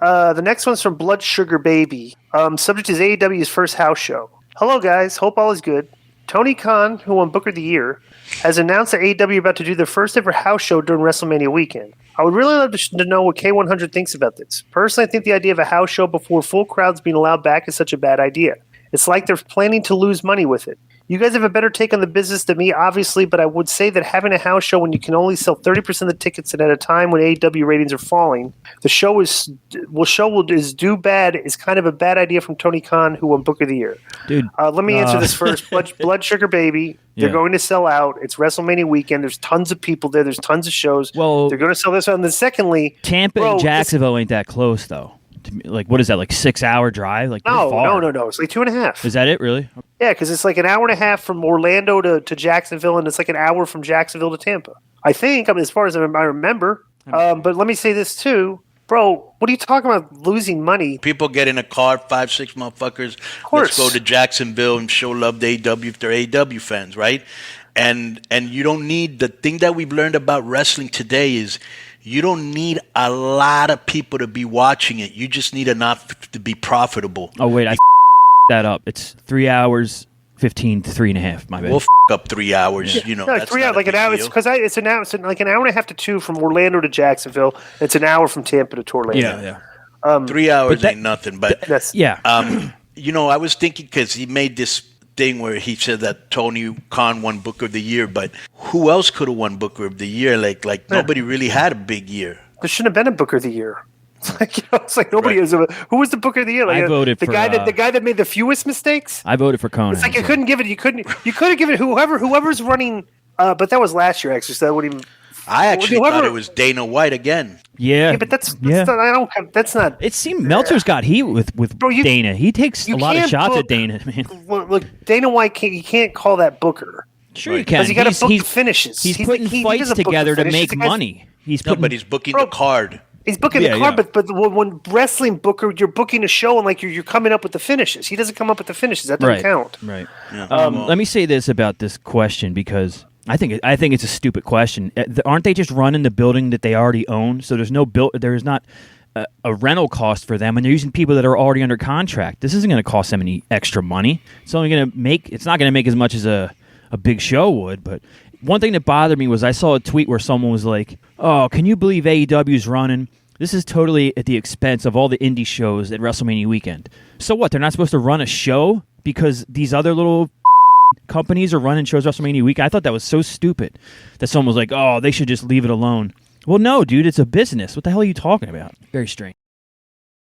The next one's from Blood Sugar Baby. Subject is AEW's first house show. Hello, guys. Hope all is good. Tony Khan, who won Booker of the Year, has announced that AEW about to do their first ever house show during WrestleMania weekend. I would really love to know what K100 thinks about this. Personally, I think the idea of a house show before full crowds being allowed back is such a bad idea. It's like they're planning to lose money with it. You guys have a better take on the business than me, obviously, but I would say that having a house show when you can only sell 30% of the tickets and at a time when AEW ratings are falling, the show is do bad is kind of a bad idea from Tony Khan, who won Booker of the Year. Dude, let me answer this first. Blood Sugar Baby. They're going to sell out. It's WrestleMania weekend. There's tons of people there. There's tons of shows. Well, they're going to sell this out. And then secondly, Tampa and Jacksonville ain't that close, though. Like, what is that, like 6-hour drive? Like, no. It's like 2.5. Is that it, really? Yeah, because it's like an hour and a half from Orlando to Jacksonville, and it's like an hour from Jacksonville to Tampa. I think, as far as I remember. But let me say this, too. Bro, what are you talking about losing money? People get in a car, 5-6 motherfuckers. Let's go to Jacksonville and show love to AEW if they're AEW fans, right? And you don't need – the thing that we've learned about wrestling today is – you don't need a lot of people to be watching it. You just need enough to be profitable. Oh, wait, I that up. It's 3 hours, 15 to 3.5, my bad. We'll up 3 hours, No, like 3 hours, like an hour. It's because it's like an hour and a half to 2 from Orlando to Jacksonville. It's an hour from Tampa to Orlando. Yeah. 3 hours ain't nothing, but yeah. I was thinking because he made this thing where he said that Tony Khan won Booker of the Year, but who else could have won Booker of the Year? Like nobody really had a big year. There shouldn't have been a Booker of the Year. It's like nobody is. Who was the Booker of the Year? Like, I voted the for guy that made the fewest mistakes. I voted for Conan. It's like you couldn't give it. You could have given it whoever's running. But that was last year, actually. So that wouldn't even. I actually thought it was Dana White again. Yeah, but that's not, I don't have. That's not. It seemed Meltzer's got heat with Dana. He takes a lot of shots at Dana, man. Look, Dana White you can't call that Booker. Sure, you can. Because you got to book the finishes. He's putting fights together to make money. But he's booking the card. He's booking the card, but when wrestling Booker, you're booking a show and like you're coming up with the finishes. He doesn't come up with the finishes. That doesn't count. Right. Yeah. Let me say this about this question because I think it's a stupid question. Aren't they just running the building that they already own? So there's there's not a rental cost for them, and they're using people that are already under contract. This isn't going to cost them any extra money. It's not going to make as much as a big show would. But one thing that bothered me was I saw a tweet where someone was like, "Oh, can you believe AEW's running? This is totally at the expense of all the indie shows at WrestleMania weekend." So what? They're not supposed to run a show because these other little companies are running shows WrestleMania week. I thought that was so stupid that someone was like, "Oh, they should just leave it alone." Well, no, dude, it's a business. What the hell are you talking about? Very strange.